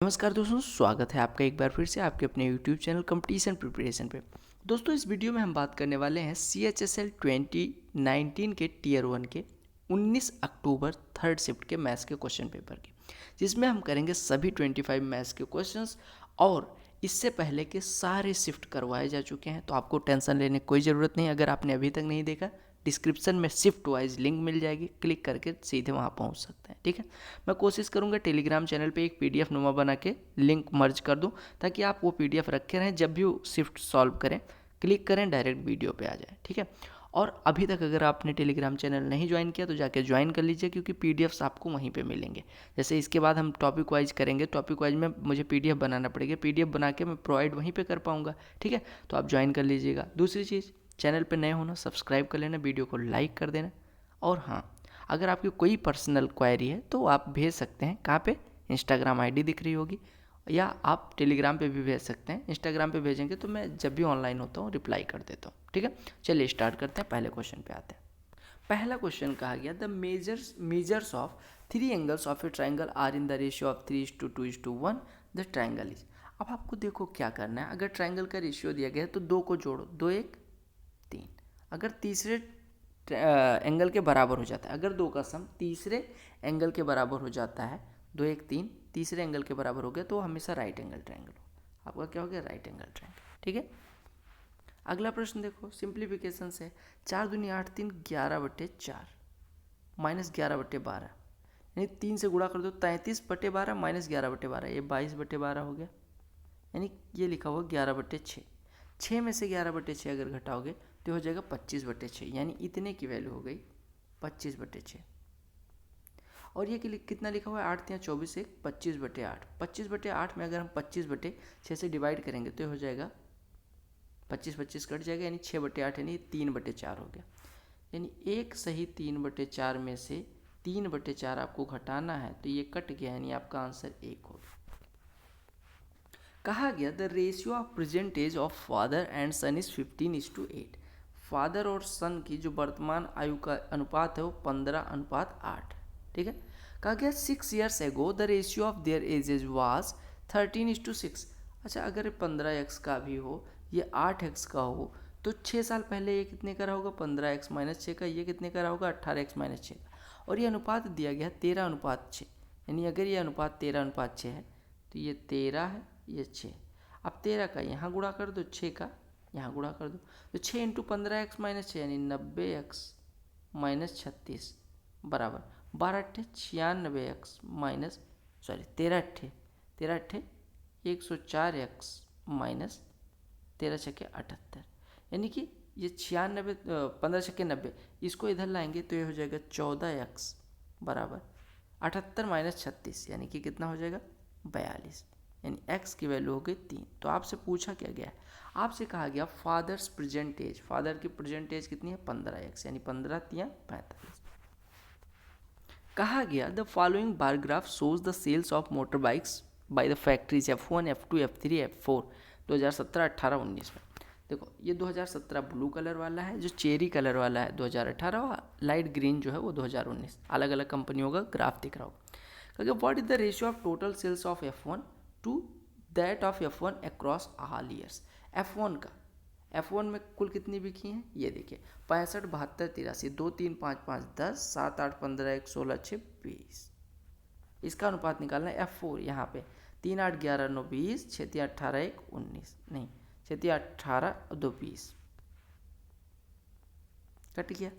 नमस्कार दोस्तों, स्वागत है आपका एक बार फिर से आपके अपने YouTube चैनल कंपटीशन प्रिपरेशन पे। दोस्तों, इस वीडियो में हम बात करने वाले हैं CHSL 2019 के टीयर 1 के 19 अक्टूबर थर्ड शिफ्ट के मैथ्स के क्वेश्चन पेपर की, जिसमें हम करेंगे सभी 25 मैथ्स के क्वेश्चंस। और इससे पहले के सारे शिफ्ट करवाए जा चुके हैं, तो आपको टेंशन लेने की कोई ज़रूरत नहीं। अगर आपने अभी तक नहीं देखा, डिस्क्रिप्शन में शिफ्ट वाइज लिंक मिल जाएगी, क्लिक करके सीधे वहाँ पहुँच सकते हैं। ठीक है, मैं कोशिश करूँगा टेलीग्राम चैनल पे एक PDF नुमा बना के लिंक मर्ज कर दूँ, ताकि आप वो PDF रखे रहें, जब भी वो शिफ्ट सॉल्व करें क्लिक करें डायरेक्ट वीडियो पे आ जाए। ठीक है, और अभी तक अगर आपने टेलीग्राम चैनल नहीं ज्वाइन किया तो जाके ज्वाइन कर लीजिए, क्योंकि PDFs आपको वहीं पे मिलेंगे। जैसे इसके बाद हम टॉपिक वाइज करेंगे, टॉपिक वाइज में मुझे PDF बनाना पड़ेगा, PDF बना के मैं प्रोवाइड वहीं पे कर पाऊँगा। ठीक है, तो आप ज्वाइन कर लीजिएगा। दूसरी चीज़, चैनल पे नए होना सब्सक्राइब कर लेना, वीडियो को लाइक कर देना। और हाँ, अगर आपकी कोई पर्सनल क्वेरी है तो आप भेज सकते हैं। कहाँ पे? इंस्टाग्राम ID दिख रही होगी, या आप टेलीग्राम पे भी भेज सकते हैं। इंस्टाग्राम पे भेजेंगे तो मैं जब भी ऑनलाइन होता हूँ रिप्लाई कर देता हूँ। ठीक है, चलिए स्टार्ट करते हैं, पहले क्वेश्चन पे आते हैं। पहला क्वेश्चन कहा गया, the measures of 3 angles of a triangle are in the ratio of 3:2:1। The triangle is. अब आपको देखो क्या करना है। अगर ट्राइंगल का रेशियो दिया गया है तो 2 को जोड़ो, 2 1 3। अगर तीसरे एंगल के बराबर हो जाता है, अगर 2 का सम तीसरे एंगल के बराबर हो जाता है, 2 1 3 तीसरे एंगल के बराबर हो गया, तो हमेशा राइट एंगल ट्राइंगल हो। आपका क्या हो गया? Right angle triangle. ठीक है, अगला प्रश्न देखो, सिंप्लीफिकेशन से 4 दूनी 8 3 11/4 -11/12, यानी 3 से गुणा कर दो, 33/12 -11/12, ये 22/12 हो गया। यानी ये लिखा हुआ 11/6। 6 में से 11/6 अगर घटाओगे तो हो जाएगा 25/6, यानी इतने की वैल्यू हो गई 25/6। और ये कितना लिखा हुआ है? 8 या 24 1 25/8। 25/8 में अगर हम 25/6 से डिवाइड करेंगे तो हो जाएगा 25 कट जाएगा, यानी 6/8, यानी 3/4 हो गया। यानी एक सही 3/4 में से 3/4 आपको घटाना है, तो ये कट गया, यानी आपका आंसर 1 होगा। कहा गया, the ratio of present age of father and son is 15:8। Father और सन की जो वर्तमान आयु का अनुपात है वो 15:8। ठीक है, कहा गया 6 years एगो the ratio of their edges was 13:6। अच्छा, अगर 15x का भी हो, ये 8x का हो, तो 6 साल पहले ये कितने का रहा होगा? 15x-6 का। ये कितने का रहा होगा? 18x-6 का। और ये अनुपात दिया गया 13:6, यानी अगर ये अनुपात 13:6 है तो ये 13 है, ये 6। अब 13 का यहाँ गुणा कर दो, 6 का यहाँ गुणा कर दो, तो 6 × 15x-6 यानी 90x-36 बराबर 13 104x 13×6 = 78, यानी कि ये 96 15×6 = 90, इसको इधर लाएंगे तो ये हो जाएगा 14x बराबर 78 - 36, यानी कि कितना हो जाएगा? 42, यानी x की वैल्यू हो गई 3। तो आपसे पूछा क्या गया है? आपसे कहा गया फादर्स प्रेजेंट एज, फादर की प्रेजेंट एज कितनी है? 15x, यानी 15 × 3 = 45। कहा गया, the following bar graph shows the sales of motor bikes by the factories F1 F2 F3 F4 2017 18 19 में। देखो, ये 2017 ब्लू कलर वाला है, जो चेरी कलर वाला है 2018, और लाइट ग्रीन जो है वो 2019। अलग अलग कंपनियों का ग्राफ दिख रहा होगा। क्योंकि what is the ratio of total sales of F1 to that of F1 across all years. F1 में कुल कितनी बिकी हैं? ये देखिए, 65 72 83 2 3 5 5 10 7 8 15 1 16 6 20। इसका अनुपात निकालना है F4। यहाँ पे 3 8 11 9 20 6 3 18 1 19, नहीं 6 3 18 2 20, कट गया,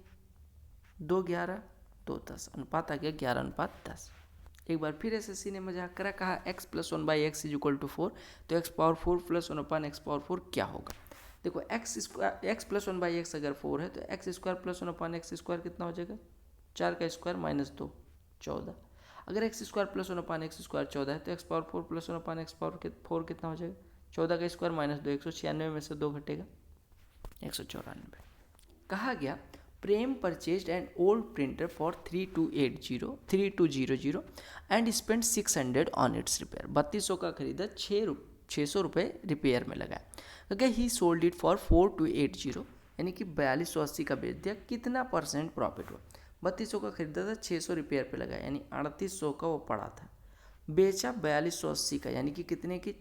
2 11 2 10, अनुपात आ गया 11:10। एक बार फिर SSC ने मजाक करा, कहा x + 1/x = 4, तो x⁴ + 1/x⁴ क्या होगा? देखो, x + 1/x अगर 4 है तो x² + 1/x² कितना हो जाएगा? 4 का स्क्वायर -2 14। अगर x² + 1/x² 14 है तो x⁴ + 1/x⁴ कितना हो जाएगा? 14 का स्क्वायर -2, 196 में से 2 घटेगा 194। कहा गया, Prem purchased an old printer for 3200 and spend 600 on its repair. 3200 का खरीदा, 600 रुपये रिपेयर में लगाया। क्योंकि ही सोल्ड इट फॉर 4280, यानी कि 4280 का बेच दिया। कितना % प्रॉफिट हुआ? 3200 का खरीदा था, 600 रिपेयर पे लगाया, यानी 3800 का वो पड़ा था। बेचा 4280 का, यानी कि कितने की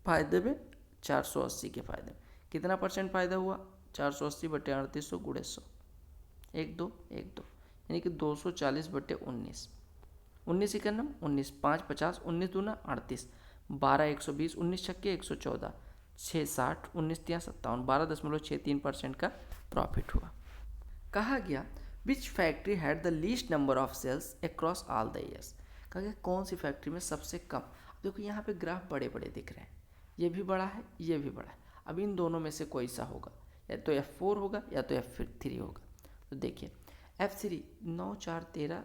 फायदे में, 480 के फायदे में। कितना परसेंट फायदा हुआ, 480/3800 गुणे 100, 1 2 यानी कि 240/19। 19 इक्यानम 19, 5 50, 19 दूना 38, 12 120, 19 छक्के 114, 6 60, 19 तिया 57, 12.63% का प्रॉफिट हुआ। कहा गया which factory had the least number of sales across all the years. कहा गया कौन सी फैक्ट्री में सबसे कम। देखो यहाँ पे ग्राफ बड़े बड़े दिख रहे हैं, ये भी बड़ा है ये भी बड़ा है। अब इन दोनों में से कोई सा होगा, या तो F4 होगा या तो F3 होगा। तो देखिए F3 9 4 13,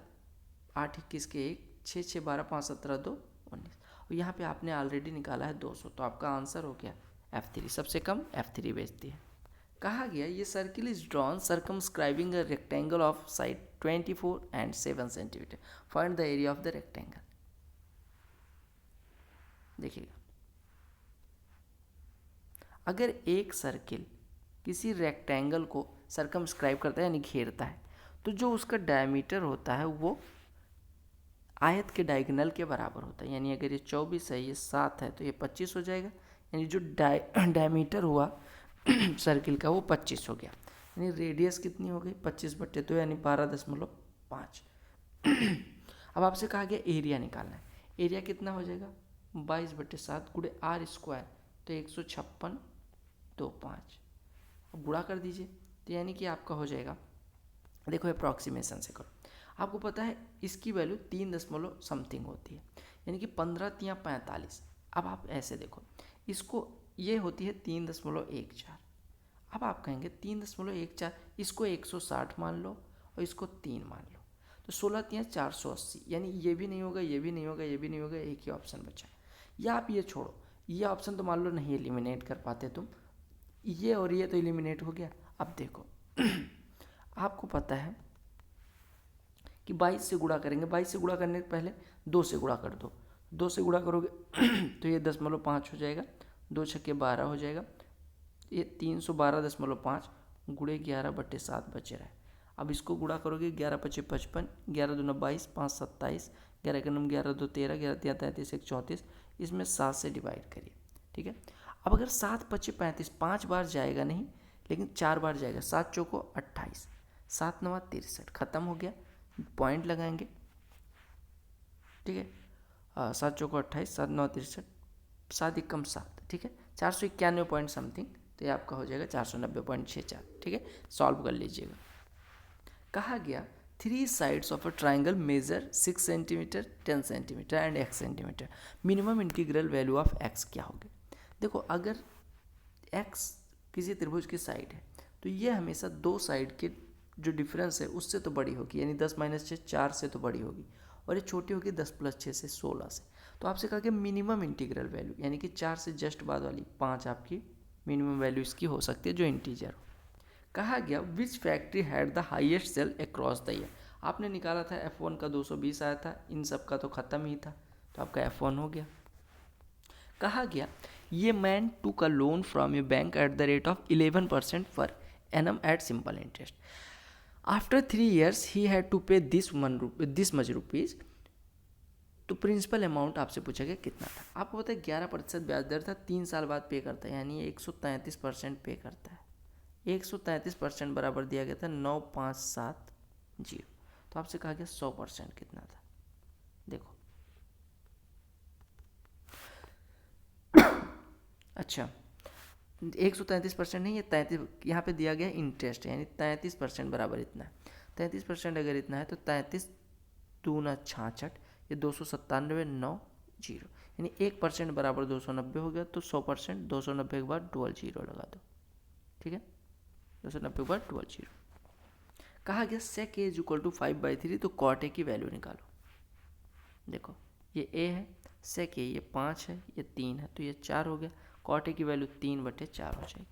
8 21 के 1, 6 6 12 5 17 2 19, और यहाँ पे आपने ऑलरेडी निकाला है 200, तो आपका आंसर हो गया F3, सबसे कम F3 बेचती है। कहा गया ये circle is drawn circumscribing a rectangle of side 24 and 7 centimetre, find the area of the rectangle. देखिएगा, अगर एक सर्किल किसी रेक्टेंगल को सर्कमस्क्राइब करता है यानी घेरता है, तो जो उसका डायमीटर होता है वो आयत के डायगोनल के बराबर होता है। यानी अगर ये 24 है, ये 7 है, तो ये 25 हो जाएगा। यानी जो डायमीटर हुआ सर्किल का वो 25 हो गया। यानी रेडियस कितनी हो गई, 25/2 यानी 12.5। अब आपसे कहा गया एरिया निकालना है। एरिया कितना हो जाएगा, 22/7 गुणे r², तो 156.25। अब गुणा कर दीजिए, तो यानी कि आपका हो जाएगा, देखो अप्रॉक्सीमेशन से करो, आपको पता है इसकी वैल्यू 3 होती है, यानी कि 15 तिया 45। अब आप ऐसे देखो, इसको ये होती है 3.14। अब आप कहेंगे 3.14, इसको 160 मान लो और इसको 3 मान लो, तो 16 तिया 480। यानी ये भी नहीं होगा, ये भी नहीं होगा, ये भी नहीं होगा, एक ही ऑप्शन बचा। या आप ये छोड़ो, ये ऑप्शन तो मान लो नहीं एलिमिनेट कर पाते तुम, ये और ये तो एलिमिनेट हो गया। अब देखो आपको पता है कि 22 से गुणा करेंगे, 22 से गुणा करने के पहले 2 से गुणा कर दो, 2 से गुणा करोगे तो ये 10.5 हो जाएगा, 2 छक्के 12 हो जाएगा, ये 312.5 गुणे 11/7 बच रहा है। अब इसको गुणा करोगे, 11 5 55, 11 दूना 22, 5 27, 11 का नम 11 2 13, 11 3 33, 1 34, इसमें 7 से डिवाइड करिए, ठीक है। अब अगर 7 5 35, 5 बार जाएगा नहीं लेकिन 4 बार जाएगा, 7 चौको 28, 7 9 63, खत्म हो गया, पॉइंट लगाएंगे, ठीक है। 7 चौको 28, 7 9 63, 7 एकम 7, ठीक है, 491 पॉइंट समथिंग, तो ये आपका हो जाएगा 490.64, ठीक है। सॉल्व कर लीजिएगा। कहा गया 3 sides of a triangle measure 6 centimetre 10 centimetre and x centimetre, minimum integral value of x क्या होगी। देखो अगर x किसी त्रिभुज की साइड है तो ये हमेशा दो साइड के जो डिफरेंस है उससे तो बड़ी होगी, यानी 10 - 6 4 से तो बड़ी होगी, और ये छोटी होगी 10 + 6 से 16 से। तो आपसे कहा कि मिनिमम इंटीग्रल वैल्यू, यानी कि 4 से जस्ट बाद वाली 5 आपकी मिनिमम वैल्यू इसकी हो सकती है जो इंटीजर हो। कहा गया which factory had the highest sale across the year. आपने निकाला था F1 का 220 आया था, इन सब का तो ख़त्म ही था, तो आपका F1 हो गया। कहा गया ये man took a loan from a bank at the rate of 11% per annum at simple interest. After 3 years he had to pay this much rupees. तो प्रिंसिपल अमाउंट आपसे पूछा गया कितना था। आपको पता है 11% ब्याज दर था, 3 साल बाद पे करता है, यानी 133% पे करता है। 133% बराबर दिया गया था 9570। तो आपसे कहा गया 100% कितना था। देखो अच्छा 133% नहीं है, 33 यहाँ पे दिया गया इंटरेस्ट, यानी 33% बराबर इतना है। 33% अगर इतना है तो 33 दूना 66, ये 297,990, यानी 1% बराबर 290 हो गया। तो 100% 290 के बाद 00 लगा दो, ठीक है, 290 के बाद 00। कहा गया sec a = 5/3, तो cot a की वैल्यू निकालो। देखो ये a है, sec a ये 5 है, ये 3 है, तो ये 4 हो गया, cot a की वैल्यू 3/4 हो जाएगी।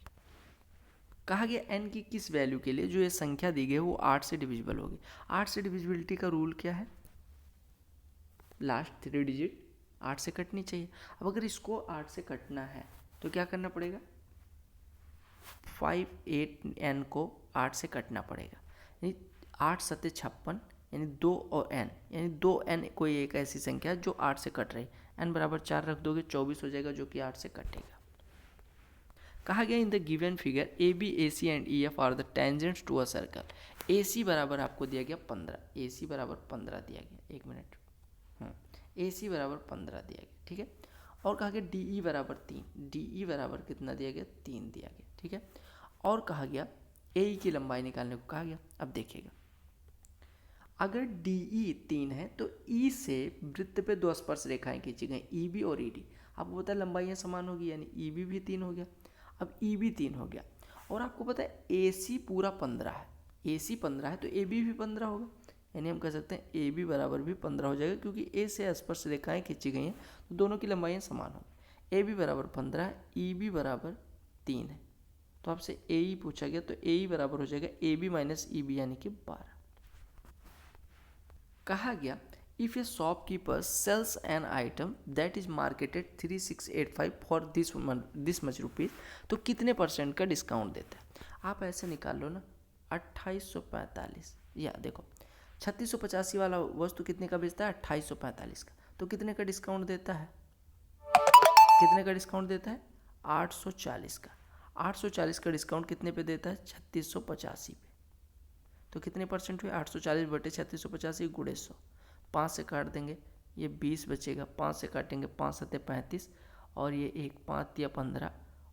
कहा गया n की किस वैल्यू के लिए जो ये संख्या दी गई है वो 8 से डिविजिबल होगी। 8 से डिविजिबिलिटी का रूल क्या है, लास्ट 3 डिजिट 8 से कटनी चाहिए। अब अगर इसको 8 से कटना है तो क्या करना पड़ेगा, 5 8 n को 8 से कटना पड़ेगा, यानी 8 7 56, यानी 2 और n, यानी 2n कोई एक ऐसी संख्या है जो 8 से कट रही, n बराबर 4 रख दोगे 24 हो जाएगा जो कि 8 से कटेगा। कहा गया in the given figure A B A C and E F are the tangents to a circle. A C बराबर आपको दिया गया 15, ए सी बराबर 15 दिया गया, 1 मिनट, ए सी बराबर 15 दिया गया, ठीक है। और कहा गया डी ई बराबर 3, डी ई बराबर कितना दिया गया, 3 दिया गया, ठीक है। और कहा गया ए ई की लंबाई निकालने को कहा गया। अब देखिएगा, अगर डी ई 3 है तो ई से वृत्त पे 2 स्पर्श रेखाएं खींची गई, ई बी और ई डी। आपको पता है लंबाइयाँ समान होगी, यानी ई बी भी 3 हो गया। अब ई बी 3 हो गया, और आपको पता है ए सी पूरा 15 है, ए सी 15 है तो ए बी भी 15 होगा, यानी हम कह सकते हैं ए बी बराबर भी 15 हो जाएगा, क्योंकि ए से स्पर्श रेखाएं खींची गई हैं तो दोनों की लंबाइयाँ समान होंगी। ए बी बराबर 15 है, ई बी बराबर 3 है, तो आपसे ए ई पूछा गया, तो ए ई बराबर हो जाएगा A B minus E B यानी कि 12। कहा गया if a shopkeeper sells an item that is marketed 3685 for this much rupees, तो कितने % का डिस्काउंट देता है। आप ऐसे निकाल लो ना, 2845, या देखो 3685 वाला वस्तु कितने का बेचता है, 2845 का, तो कितने का डिस्काउंट देता है, कितने का डिस्काउंट देता है, 840 का। 840 का डिस्काउंट कितने पे देता है, 3685 पे, तो कितने % हुए, 840 बटे 3685 गुणे 100, 5 से काट देंगे, ये 20 बचेगा, 5 से काटेंगे 5 सत्ते 35, और ये 1 5 या 15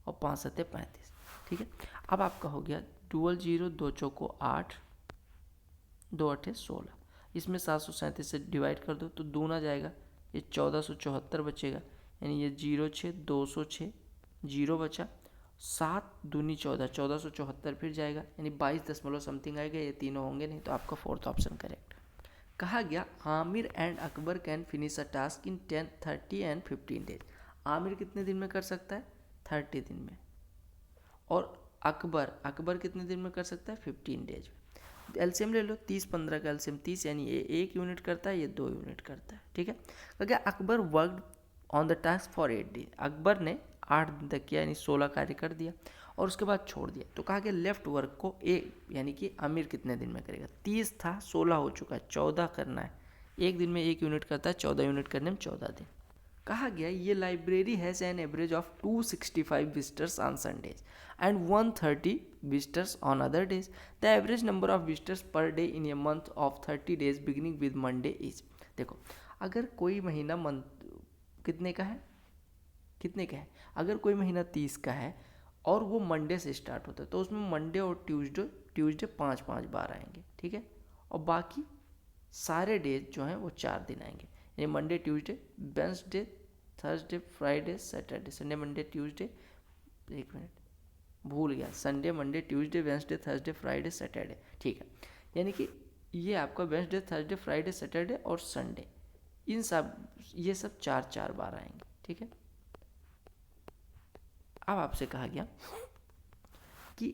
और 5 सत्ते 35, ठीक है। अब आपका हो गया डुअल 0, 2 चौको 8, 2 अठे 16, इसमें 737 से डिवाइड कर दो तो दूना जाएगा, ये 1474 बचेगा, यानी ये 0 6 206, 0 बचा, 7 दूनी 14, 1474 फिर जाएगा, यानी 22 दशमलव समथिंग आएगा, ये तीनों होंगे नहीं, तो आपका 4th ऑप्शन करेक्ट। कहा गया Aamir and Akbar can finish a task in 10, 30 and 15 days. Aamir कितने दिन में कर सकता है, 30 दिन में, और अकबर कितने दिन में कर सकता है, 15 डेज में। एलसीएम ले लो, 30 15 का एलसीएम 30, यानी ये 1 यूनिट करता है, ये 2 यूनिट करता है, ठीक है। कहा गया Akbar worked on the task for 8 days, Akbar ने 8 दिन तक किया, यानी 16 कार्य कर दिया और उसके बाद छोड़ दिया। तो कहा गया लेफ्ट वर्क को यानी कि आमिर कितने दिन में करेगा, 30 था 16 हो चुका है, 14 करना है, 1 दिन में 1 यूनिट करता है, 14 यूनिट करने में 14 दिन। कहा गया ये library has an average of 265 visitors on Sundays and 130 visitors on other days. The average number of visitors per day in a month of 30 days beginning with Monday is. देखो, अगर कोई महीना मंथ कितने का है, अगर कोई महीना 30 का है और वो मंडे से स्टार्ट होता है, तो उसमें मंडे और ट्यूसडे 5 बार आएंगे, ठीक है, और बाकी सारे डेज जो हैं वो 4 दिन आएंगे, यानी Monday Tuesday Wednesday Thursday Friday Saturday, Sunday Monday Tuesday, 1 minute भूल गया, Sunday Monday Tuesday Wednesday Thursday Friday Saturday, ठीक है। यानी कि ये आपका वेडनेसडे थर्सडे फ्राइडे सैटरडे और संडे, इन सब ये सब 4 बार आएंगे, ठीक है। अब आपसे कहा गया कि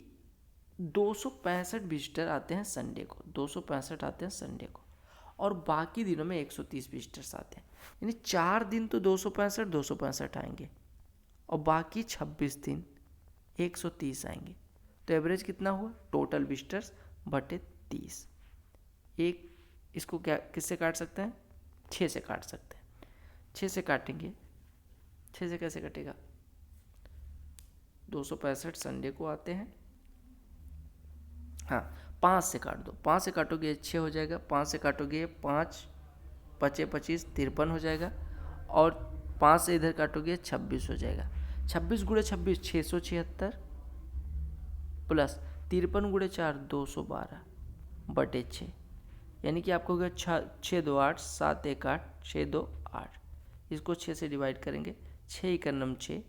265 विजिटर आते हैं संडे को, 265 आते हैं संडे को, और बाकी दिनों में 130 विजिटर्स आते हैं, यानी 4 दिन तो 265 आएंगे और बाकी 26 दिन 130 आएंगे, तो एवरेज कितना हुआ, टोटल विजिटर्स बटे 30। एक इसको क्या किससे काट सकते हैं, 6 से काट सकते हैं, 6 से काटेंगे, 6 से कैसे कटेगा, 265 संडे को आते हैं, हाँ 5 से काट दो, 5 से काटोगे 6 हो जाएगा, 5 से काटोगे 5 पचे 25 53 हो जाएगा, और 5 से इधर काटोगे 26 हो जाएगा, 26 गुणे 26 676 प्लस 53 गुणे 4 212 बटे 6, यानी कि आपको हो गया 6 2 8 7 1 8 6 2 8, इसको 6 से डिवाइड करेंगे, 6 1 9 6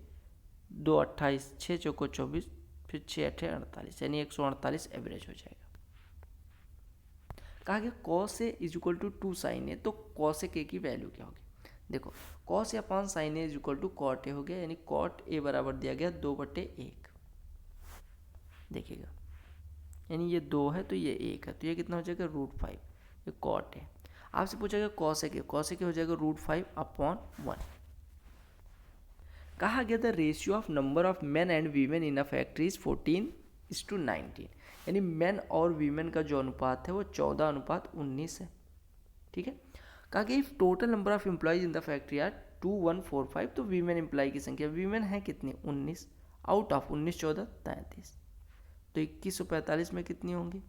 2 28 6 चौको 24 फिर 6 8 48, यानी 148 एवरेज हो जाएगा। कहा गया cos A is equal to 2 sine A, तो कॉस ए की वैल्यू क्या होगी, देखो cos A upon sine A is equal to cot A हो गया, यानी कॉट ए बराबर दिया गया 2/1, देखिएगा, यानी ये 2 है तो ये 1 है, तो ये कितना हो जाएगा √5, ये कॉट है। आपसे पूछा गया कॉस ए के हो जाएगा √5/1। कहा गया the ratio of number of main and women in a factory is 14:19, यानी मेन और वीमेन का जो अनुपात है वो 14:19 है, ठीक है। कहा कि if total number of employees in the factory are 2145, तो वीमेन एम्प्लॉय की संख्या, वीमेन है कितनी 19, आउट ऑफ 19 14 33, तो 2145 में कितनी होंगी,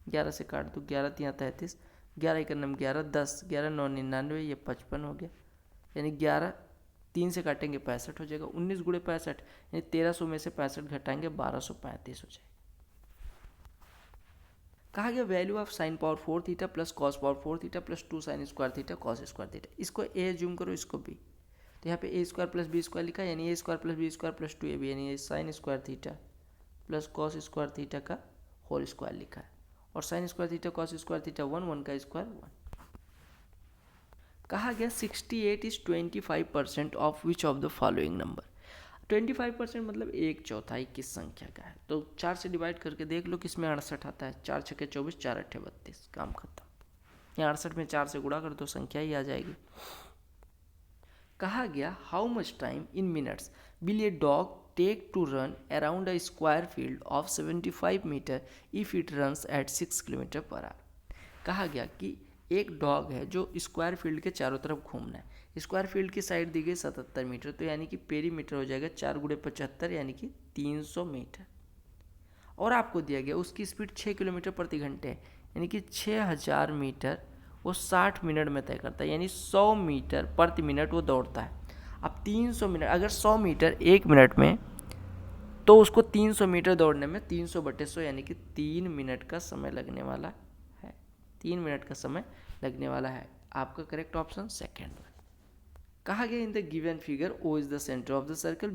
11 से काट दो, 11 3 33, 11 1 9 11, 10, 11 9 99, ये 55 हो गया, यानी 11 3 से काटेंगे 65 हो जाएगा, 19 गुणे 65 यानी 1300 में से 65 घटाएंगे 1235 हो जाएगा। कहा गया value of sine power 4 theta plus cos power 4 theta plus 2 sine square theta cos square theta, इसको ए जूम करो, इसको बी, तो यहाँ पे A square plus B square लिखा है, यानी A square plus B square plus 2ab, यानी ये sine square theta plus cos square theta का होल स्क्वायर लिखा है, और sine square theta cos square theta 1 1 का स्क्वायर 1। कहा गया 68 is 25% of which of the following number, 25% मतलब 1/4 किस संख्या का है, तो 4 से डिवाइड करके देख लो किस में 68 आता है, 4 छके 24, 4 अट्ठे 32, काम खत्म। यहाँ 68 में 4 से गुणा कर दो, संख्या ही आ जाएगी। कहा गया how much time in minutes will a dog take to run around a square field of 75 metre if it runs at 6 kilometre per hour. कहा गया कि एक डॉग है जो स्क्वायर फील्ड के चारों तरफ घूमना है, स्क्वायर फील्ड की साइड दी गई 77 मीटर, तो यानी कि पेरीमीटर हो जाएगा 4 गुणे 75 यानी कि 300 मीटर, और आपको दिया गया उसकी स्पीड 6 किलोमीटर प्रति घंटे है, यानी कि 6000 मीटर वो 60 मिनट में तय करता है, यानी 100 मीटर प्रति मिनट वो दौड़ता है। अब 300 मिनट, अगर 100 मीटर 1 मिनट में, तो उसको 300 मीटर दौड़ने में 300/100 यानी कि 3 मिनट का समय लगने वाला है, 3 मिनट का समय लगने वाला है। आपका करेक्ट ऑप्शन सेकेंड वन। कहा गया in the given figure O is the centre of the circle,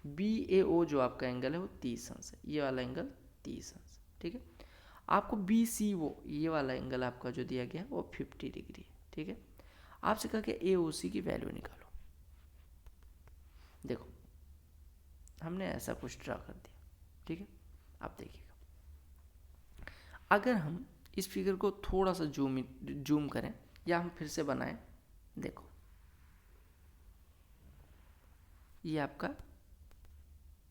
BAO जो आपका एंगल है वो 30 अंश है, ये वाला एंगल 30 अंश, ठीक है। आपको BCO ये वाला एंगल आपका जो दिया गया है वो 50 डिग्री है, ठीक है। आपसे कहा गया AOC की वैल्यू निकालो। देखो हमने ऐसा कुछ ड्रा कर दिया, ठीक है। आप देखिएगा, अगर हम इस फिगर को थोड़ा सा जूम करें या हम फिर से बनाएं, देखो ये आपका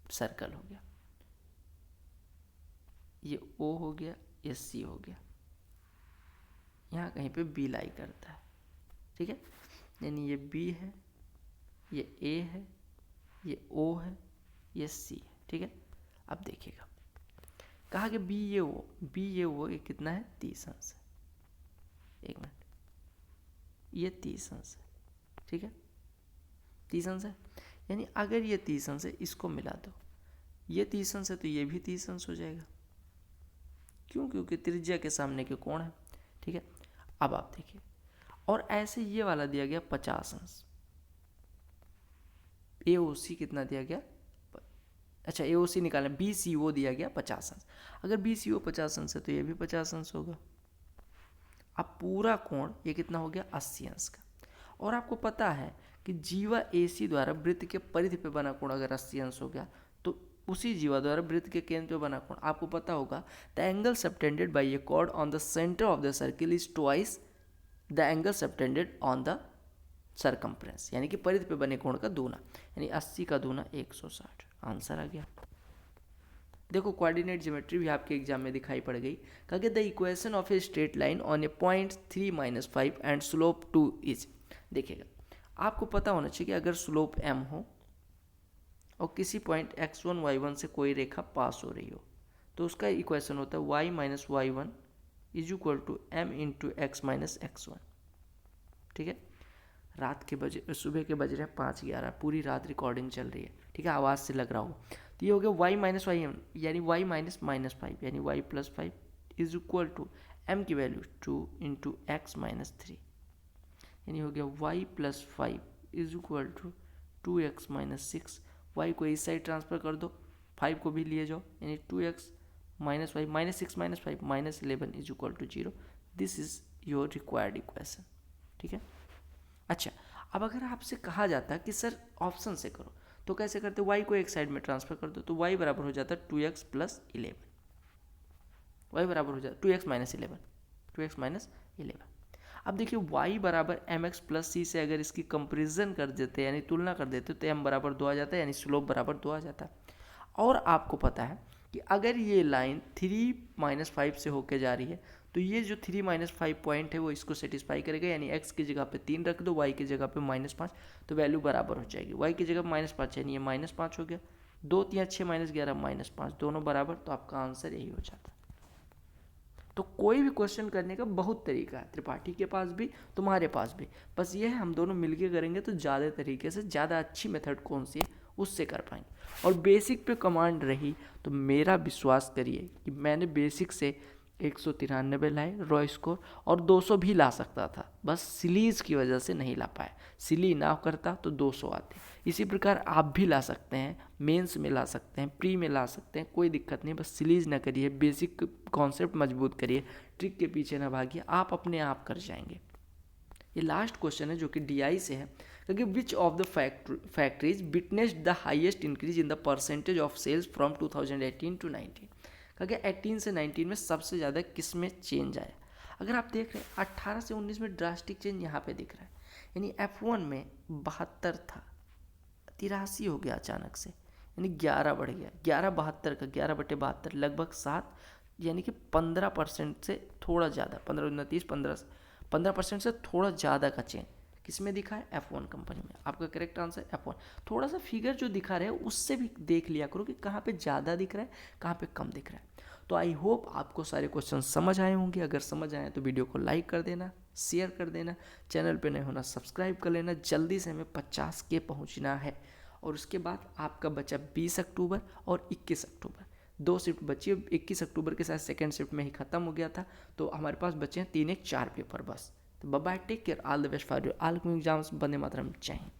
सर्कल हो गया, ये O हो गया, ये C हो गया, यहाँ कहीं पे B लाई करता है, ठीक है, यानी ये B है, ये A है, ये O है, ये C है, ठीक है। अब देखिएगा, कहा कि BAO ये कितना है 30 अंश है, 1 मिनट, ये 30 अंश है, ठीक है, 30 अंश है, यानी अगर ये 30 अंश है इसको मिला दो, ये 30 अंश है तो ये भी 30 अंश हो जाएगा, क्यों, क्योंकि त्रिज्या के सामने के कोण है, ठीक है। अब आप देखिए, और ऐसे ये वाला दिया गया 50 अंश, AOC कितना दिया गया, अच्छा AOC निकालना, BCO दिया गया 50 अंश, अगर BCO 50 अंश है तो ये भी 50 अंश होगा। अब पूरा कोण ये कितना हो गया 80 अंश का, और आपको पता है कि जीवा AC द्वारा वृत्त के परिधि पे बना कोण अगर 80 अंश हो गया, तो उसी जीवा द्वारा वृत्त के केंद्र पे बना कोण आपको पता होगा, the angle subtended by a chord on the centre of the circle is twice the angle subtended on the circumference, यानी कि परिधि पे बने कोण का दूना, यानी 80 का दूना 160, आंसर आ गया। देखो कोऑर्डिनेट ज्योमेट्री भी आपके एग्जाम में दिखाई पड़ गई, कहा the equation of a straight line on A point 3 - 5 and slope 2 is, देखिएगा आपको पता होना चाहिए कि अगर स्लोप m हो और किसी पॉइंट x1 y1 से कोई रेखा पास हो रही हो, तो उसका इक्वेशन होता है y - y1 = m × x - x1, ठीक है। रात के बजे, सुबह के बज रहे हैं 5:11, पूरी रात रिकॉर्डिंग चल रही है, ठीक है, आवाज़ से लग रहा हो, तो ये हो गया y - y1 यानी y - -5 यानी y + 5 = m की वैल्यू 2 × x - 3, यानी हो गया y + 5 = 2x - 6, y को इस साइड ट्रांसफर कर दो, 5 को भी लिए जाओ, यानी 2x - 5 -6 - 5 - 11 = 0, this is your required equation, ठीक है। अच्छा, अब अगर आपसे कहा जाता कि सर ऑप्शन से करो, तो कैसे करते, y को एक साइड में ट्रांसफर कर दो, तो y बराबर हो जाता 2x + 11, y बराबर हो जाता 2x - 11, 2x - 11। अब देखिए y बराबर mx + c से अगर इसकी कंपेरिजन कर देते यानी तुलना कर देते तो m बराबर 2 आ जाता है, यानी स्लोप बराबर 2 आ जाता है। और आपको पता है कि अगर ये लाइन 3 - 5 से होके जा रही है तो ये जो 3 - 5 पॉइंट है वो इसको सेटिस्फाई करेगा, यानी x की जगह पे 3 रख दो, y की जगह पे -5, तो वैल्यू बराबर हो जाएगी। y की जगह -5 यानी ये -5 हो गया, 2 3 6 -11 -5 दोनों बराबर, तो आपका आंसर यही हो जाता है। तो कोई भी क्वेश्चन करने का बहुत तरीका है, त्रिपाठी के पास भी तुम्हारे पास भी, बस ये है हम दोनों मिलके करेंगे तो ज़्यादा तरीके से, ज़्यादा अच्छी मेथड कौन सी है उससे कर पाएंगे। और बेसिक पे कमांड रही तो मेरा विश्वास करिए कि मैंने बेसिक से 193 लाए रॉ स्कोर, और 200 भी ला सकता था, बस सिलीज की वजह से नहीं ला पाया। सिली ना करता तो 200 आते। इसी प्रकार आप भी ला सकते हैं, मेंस में ला सकते हैं, प्री में ला सकते हैं, कोई दिक्कत नहीं, बस सिलीज ना करिए, बेसिक कॉन्सेप्ट मजबूत करिए, ट्रिक के पीछे ना भागिए, आप अपने आप कर जाएंगे। ये लास्ट क्वेश्चन है जो कि DI से है, क्योंकि which of the factories witnessed the highest increase in the percentage of sales from 2018 to 19, क्योंकि 18 से 19 में सबसे ज़्यादा किस में चेंज आया। अगर आप देख रहे हैं 18 से 19 में ड्रास्टिक चेंज यहाँ पे दिख रहा है, यानी F1 में 72 था, 83 हो गया अचानक से, यानी 11 बढ़ गया, 11/72 का 11/72 लगभग 7, यानी कि 15% से थोड़ा ज़्यादा, 15% से थोड़ा ज़्यादा का चेंज किस में दिखा है, F1 कंपनी में। आपका करेक्ट आंसर F1। थोड़ा सा फिगर जो दिखा रहे हैं उससे भी देख लिया करो कि कहाँ पे ज़्यादा दिख रहा है, कहाँ पे कम दिख रहा है। तो आई होप आपको सारे क्वेश्चन समझ आए होंगे। अगर समझ आए तो वीडियो को लाइक कर देना, शेयर कर देना, चैनल पे नए होना सब्सक्राइब कर लेना। जल्दी से हमें 50K पहुँचना है, और उसके बाद आपका बचा 20 अक्टूबर और 21 अक्टूबर, 2 शिफ्ट बची है। 21 अक्टूबर के साथ सेकेंड शिफ्ट में ही ख़त्म हो गया था, तो हमारे पास बचे हैं 3 1 4 पेपर बस। तो bye bye, take care, all the best for your all exams. वंदे मातरम, जय हिंद।